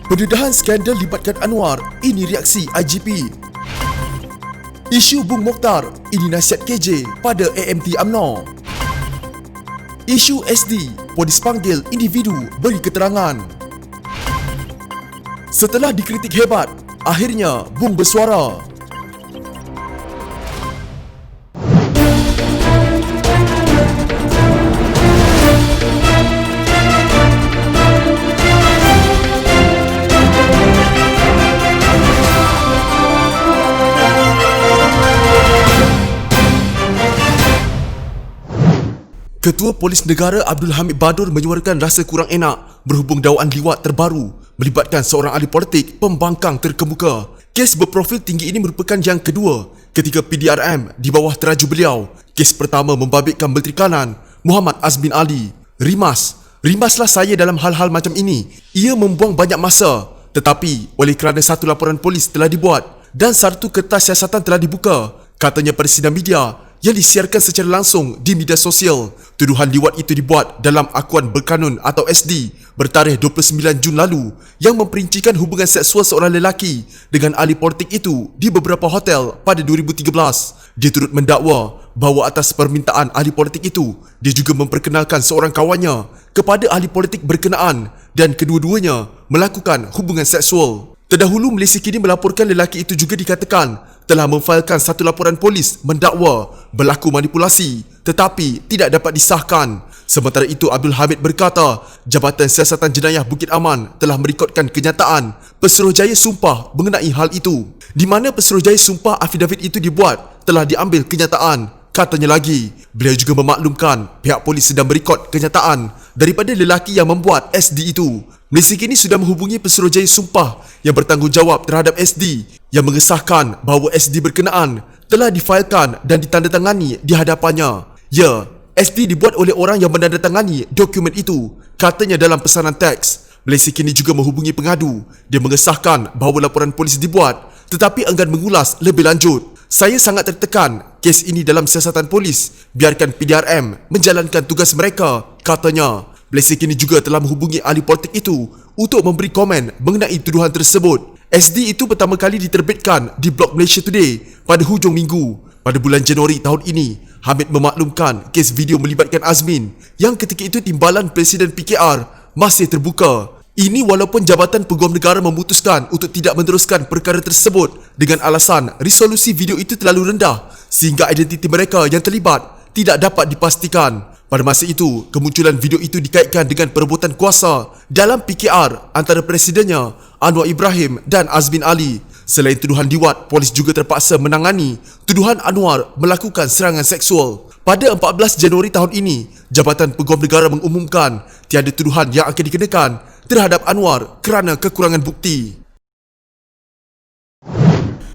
Pendedahan skandal libatkan Anwar, ini reaksi IGP. Isu Bung Mokhtar, ini nasihat KJ pada AMT UMNO. Isu SD, polis panggil individu beri keterangan. Setelah dikritik hebat, akhirnya Bung bersuara. Ketua Polis Negara Abdul Hamid Badur menyuarakan rasa kurang enak berhubung dakwaan liwat terbaru melibatkan seorang ahli politik pembangkang terkemuka. Kes berprofil tinggi ini merupakan yang kedua ketika PDRM di bawah teraju beliau. Kes pertama membabitkan Menteri Kanan Muhammad Azmin Ali. Rimaslah saya dalam hal-hal macam ini. Ia membuang banyak masa, tetapi oleh kerana satu laporan polis telah dibuat dan satu kertas siasatan telah dibuka, katanya pada sidang media yang disiarkan secara langsung di media sosial. Tuduhan liwat itu dibuat dalam akuan berkanun atau SD bertarikh 29 Jun lalu yang memperincikan hubungan seksual seorang lelaki dengan ahli politik itu di beberapa hotel pada 2013. Dia turut mendakwa bahawa atas permintaan ahli politik itu, dia juga memperkenalkan seorang kawannya kepada ahli politik berkenaan dan kedua-duanya melakukan hubungan seksual. Terdahulu, Malaysia kini melaporkan lelaki itu juga dikatakan telah memfailkan satu laporan polis mendakwa berlaku manipulasi tetapi tidak dapat disahkan. Sementara itu, Abdul Hamid berkata Jabatan Siasatan Jenayah Bukit Aman telah merekodkan kenyataan Pesuruhjaya sumpah mengenai hal itu, di mana Pesuruhjaya sumpah afidavit itu dibuat telah diambil kenyataan. Katanya lagi, beliau juga memaklumkan pihak polis sedang merekod kenyataan daripada lelaki yang membuat SD itu. Malaysia kini sudah menghubungi Pesuruhjaya sumpah yang bertanggungjawab terhadap SD yang mengesahkan bahawa SD berkenaan telah difailkan dan ditandatangani di hadapannya. Ya, SD dibuat oleh orang yang menandatangani dokumen itu, katanya dalam pesanan teks. Malaysia kini juga menghubungi pengadu. Dia mengesahkan bahawa laporan polis dibuat tetapi enggan mengulas lebih lanjut. Saya sangat tertekan kes ini dalam siasatan polis. Biarkan PDRM menjalankan tugas mereka, katanya. Malaysia kini juga telah menghubungi ahli politik itu untuk memberi komen mengenai tuduhan tersebut. SD itu pertama kali diterbitkan di blog Malaysia Today pada hujung minggu. Pada bulan Januari tahun ini, Hamid memaklumkan kes video melibatkan Azmin yang ketika itu timbalan Presiden PKR masih terbuka. Ini walaupun Jabatan Peguam Negara memutuskan untuk tidak meneruskan perkara tersebut dengan alasan resolusi video itu terlalu rendah sehingga identiti mereka yang terlibat tidak dapat dipastikan. Pada masa itu, kemunculan video itu dikaitkan dengan perebutan kuasa dalam PKR antara presidennya Anwar Ibrahim dan Azmin Ali. Selain tuduhan liwat, polis juga terpaksa menangani tuduhan Anwar melakukan serangan seksual. Pada 14 Januari tahun ini, Jabatan Peguam Negara mengumumkan tiada tuduhan yang akan dikenakan terhadap Anwar kerana kekurangan bukti.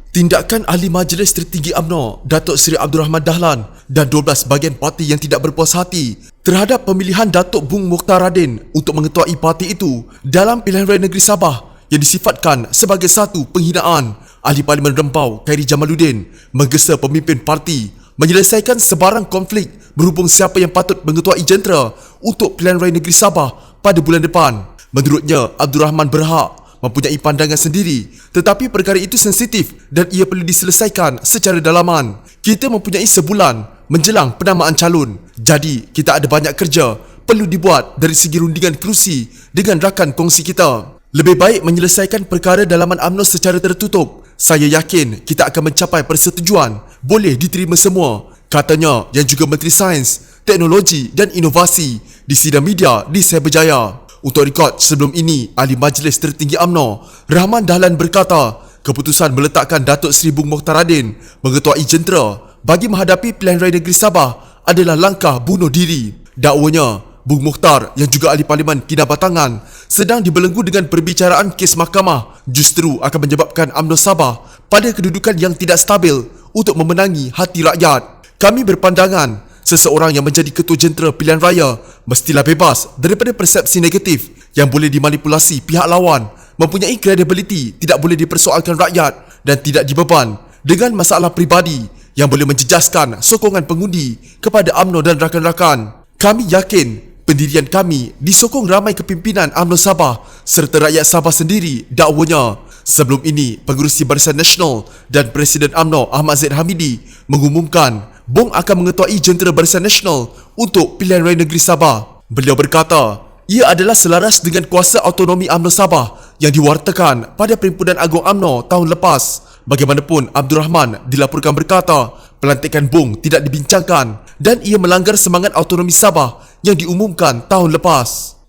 Tindakan Ahli Majlis Tertinggi UMNO Datuk Seri Abdul Rahman Dahlan dan 12 bahagian parti yang tidak berpuas hati terhadap pemilihan Datuk Bung Mokhtar Radin untuk mengetuai parti itu dalam pilihan raya negeri Sabah yang disifatkan sebagai satu penghinaan. Ahli Parlimen Rempau Khairi Jamaluddin menggesa pemimpin parti menyelesaikan sebarang konflik berhubung siapa yang patut mengetuai jentera untuk pilihan raya negeri Sabah pada bulan depan. Menurutnya, Abdul Rahman berhak mempunyai pandangan sendiri, tetapi perkara itu sensitif dan ia perlu diselesaikan secara dalaman. Kita mempunyai sebulan menjelang penamaan calon, jadi kita ada banyak kerja perlu dibuat dari segi rundingan kerusi dengan rakan kongsi kita. Lebih baik menyelesaikan perkara dalaman UMNO secara tertutup. Saya yakin kita akan mencapai persetujuan boleh diterima semua, katanya, yang juga Menteri Sains, Teknologi dan Inovasi di sidang media di Cyberjaya. Untuk rekod sebelum ini, Ahli Majlis Tertinggi UMNO Rahman Dahlan berkata keputusan meletakkan Datuk Seri Bung Mokhtar Radin mengetuai jentera bagi menghadapi pilihan raya negeri Sabah adalah langkah bunuh diri. Dakwanya, Bung Mokhtar yang juga Ahli Parlimen Kinabatangan sedang dibelenggu dengan perbicaraan kes mahkamah justru akan menyebabkan UMNO Sabah pada kedudukan yang tidak stabil untuk memenangi hati rakyat. Kami berpandangan seseorang yang menjadi ketua jentera pilihan raya mestilah bebas daripada persepsi negatif yang boleh dimanipulasi pihak lawan, mempunyai kredibiliti, tidak boleh dipersoalkan rakyat dan tidak dibeban dengan masalah peribadi yang boleh menjejaskan sokongan pengundi kepada UMNO dan rakan-rakan. Kami yakin pendirian kami disokong ramai kepimpinan UMNO Sabah serta rakyat Sabah sendiri, dakwanya. Sebelum ini, Pengerusi Barisan Nasional dan Presiden UMNO Ahmad Zaid Hamidi mengumumkan BOM akan mengetuai jentera Barisan Nasional untuk pilihan raya negeri Sabah. Beliau berkata, ia adalah selaras dengan kuasa autonomi UMNO Sabah yang diwartakan pada Perhimpunan Agung UMNO tahun lepas. Bagaimanapun, Abdul Rahman dilaporkan berkata, pelantikan BOM tidak dibincangkan dan ia melanggar semangat autonomi Sabah yang diumumkan tahun lepas.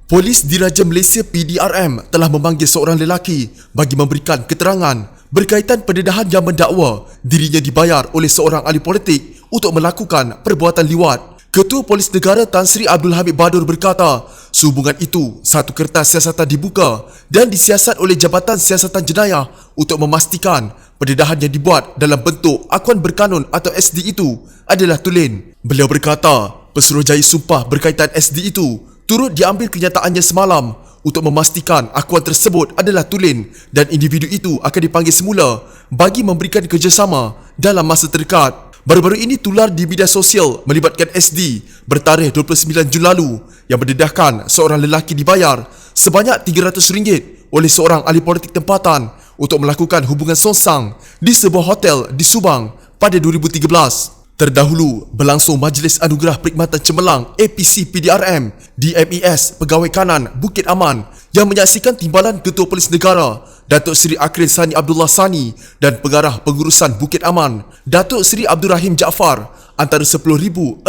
Polis Diraja Malaysia PDRM telah memanggil seorang lelaki bagi memberikan keterangan berkaitan pendedahan yang mendakwa dirinya dibayar oleh seorang ahli politik untuk melakukan perbuatan liwat. Ketua Polis Negara Tan Sri Abdul Hamid Badur berkata, sehubungan itu, satu kertas siasatan dibuka dan disiasat oleh Jabatan Siasatan Jenayah untuk memastikan pendedahan yang dibuat dalam bentuk akuan berkanun atau SD itu adalah tulen. Beliau berkata, Pesuruhjaya sumpah berkaitan SD itu turut diambil kenyataannya semalam untuk memastikan akuan tersebut adalah tulen dan individu itu akan dipanggil semula bagi memberikan kerjasama dalam masa terdekat. Baru-baru ini tular di media sosial melibatkan SD bertarikh 29 Jun lalu yang mendedahkan seorang lelaki dibayar sebanyak RM300 oleh seorang ahli politik tempatan untuk melakukan hubungan songsang di sebuah hotel di Subang pada 2013. Terdahulu, berlangsung Majlis Anugerah Perkhidmatan Cemerlang APC PDRM di MES Pegawai Kanan Bukit Aman yang menyaksikan timbalan Ketua Polis Negara Datuk Seri Akrin Sani Abdullah Sani dan Pengarah Pengurusan Bukit Aman Datuk Seri Abdul Rahim Jaafar antara 10,068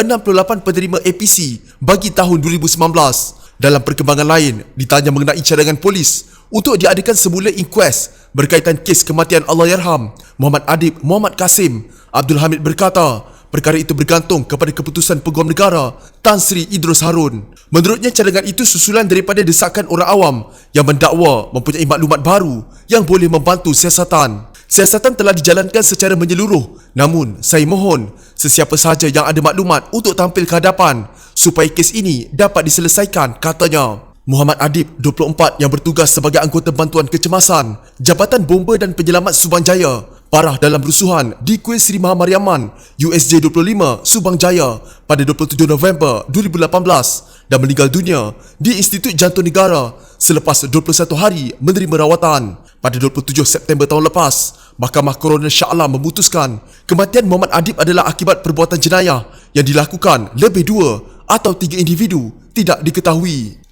penerima APC bagi tahun 2019. Dalam perkembangan lain, ditanya mengenai cadangan polis untuk diadakan semula inkuest berkaitan kes kematian Allahyarham Muhammad Adib Muhammad Kasim, Abdul Hamid berkata, perkara itu bergantung kepada keputusan Peguam Negara Tan Sri Idrus Harun. Menurutnya, cadangan itu susulan daripada desakan orang awam yang mendakwa mempunyai maklumat baru yang boleh membantu siasatan. Siasatan telah dijalankan secara menyeluruh, namun saya mohon sesiapa sahaja yang ada maklumat untuk tampil ke hadapan supaya kes ini dapat diselesaikan, katanya. Muhammad Adib, 24, yang bertugas sebagai anggota bantuan kecemasan Jabatan Bomba dan Penyelamat Subang Jaya, parah dalam rusuhan di Kuil Seri Mahamariaman USJ 25 Subang Jaya pada 27 November 2018 dan meninggal dunia di Institut Jantung Negara selepas 21 hari menerima rawatan. Pada 27 September tahun lepas, Mahkamah Koroner Shah Alam memutuskan kematian Muhammad Adib adalah akibat perbuatan jenayah yang dilakukan lebih 2 atau 3 individu tidak diketahui.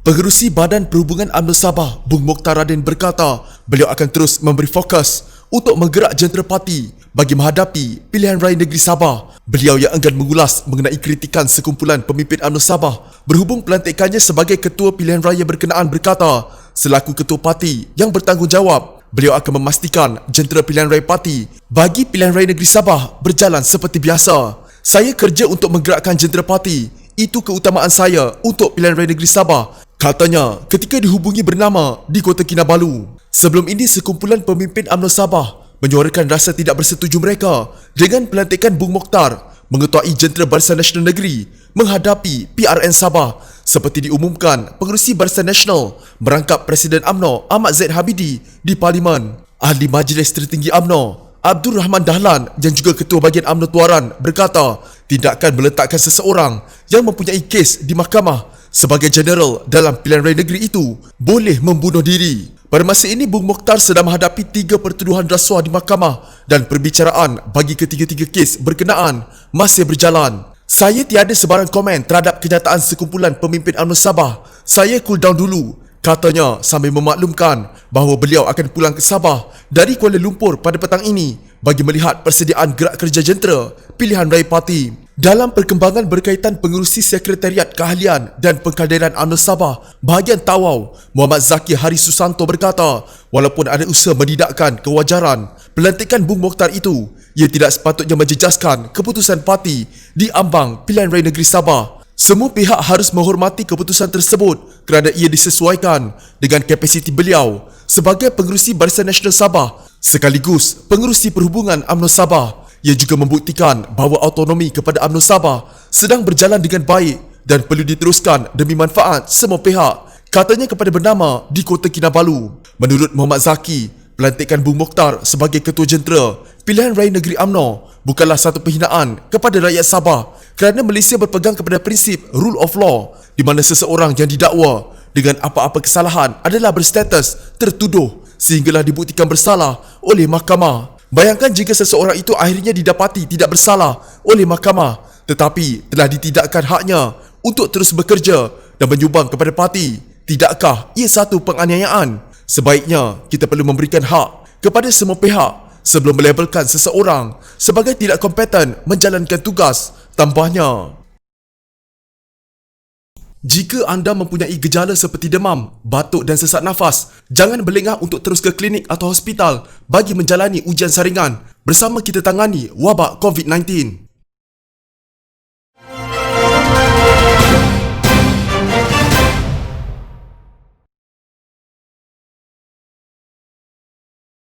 Pengerusi Badan Perhubungan UMNO Sabah, Bung Mokhtar Radin berkata, beliau akan terus memberi fokus untuk menggerak jentera parti bagi menghadapi pilihan raya negeri Sabah. Beliau yang enggan mengulas mengenai kritikan sekumpulan pemimpin UMNO Sabah berhubung pelantikannya sebagai ketua pilihan raya berkenaan berkata, selaku ketua parti yang bertanggungjawab, beliau akan memastikan jentera pilihan raya parti bagi pilihan raya negeri Sabah berjalan seperti biasa. Saya kerja untuk menggerakkan jentera parti. Itu keutamaan saya untuk pilihan raya negeri Sabah, katanya ketika dihubungi bernama di Kota Kinabalu. Sebelum ini, sekumpulan pemimpin UMNO Sabah menyuarakan rasa tidak bersetuju mereka dengan pelantikan Bung Mokhtar mengetuai jentera Barisan Nasional Negeri menghadapi PRN Sabah seperti diumumkan Pengerusi Barisan Nasional merangkap Presiden UMNO Ahmad Zaid Hamidi di Parlimen. Ahli Majlis Tertinggi UMNO Abdul Rahman Dahlan yang juga Ketua Bahagian UMNO Tuaran berkata, tindakan meletakkan seseorang yang mempunyai kes di mahkamah sebagai jeneral dalam pilihan raya negeri itu boleh membunuh diri. Pada masa ini, Bung Mokhtar sedang menghadapi 3 pertuduhan rasuah di mahkamah dan perbicaraan bagi ketiga-tiga kes berkenaan masih berjalan. Saya tiada sebarang komen terhadap kenyataan sekumpulan pemimpin UMNO Sabah. Saya cool down dulu, katanya sambil memaklumkan bahawa beliau akan pulang ke Sabah dari Kuala Lumpur pada petang ini bagi melihat persediaan gerak kerja jentera pilihan raya parti. Dalam perkembangan berkaitan Pengerusi Sekretariat Keahlian dan Pengkaderan UMNO Sabah bahagian Tawau, Muhammad Zaki Hari Susanto berkata, walaupun ada usaha mendidakkan kewajaran pelantikan Bung Mokhtar itu, ia tidak sepatutnya menjejaskan keputusan parti di ambang pilihan raya negeri Sabah. Semua pihak harus menghormati keputusan tersebut kerana ia disesuaikan dengan kapasiti beliau sebagai Pengerusi Barisan Nasional Sabah sekaligus Pengerusi Perhubungan UMNO Sabah. Ia juga membuktikan bahawa autonomi kepada UMNO Sabah sedang berjalan dengan baik dan perlu diteruskan demi manfaat semua pihak, katanya kepada bernama di Kota Kinabalu. Menurut Muhammad Zaki, pelantikan Bung Mokhtar sebagai Ketua Jentera Pilihan Raya Negeri UMNO bukanlah satu penghinaan kepada rakyat Sabah kerana Malaysia berpegang kepada prinsip rule of law di mana seseorang yang didakwa dengan apa-apa kesalahan adalah berstatus tertuduh sehinggalah dibuktikan bersalah oleh mahkamah. Bayangkan jika seseorang itu akhirnya didapati tidak bersalah oleh mahkamah tetapi telah ditidakkan haknya untuk terus bekerja dan menyumbang kepada parti. Tidakkah ia satu penganiayaan? Sebaiknya kita perlu memberikan hak kepada semua pihak sebelum melabelkan seseorang sebagai tidak kompeten menjalankan tugas, tambahnya. Jika anda mempunyai gejala seperti demam, batuk dan sesak nafas, jangan berlengah untuk terus ke klinik atau hospital bagi menjalani ujian saringan. Bersama kita tangani wabak COVID-19.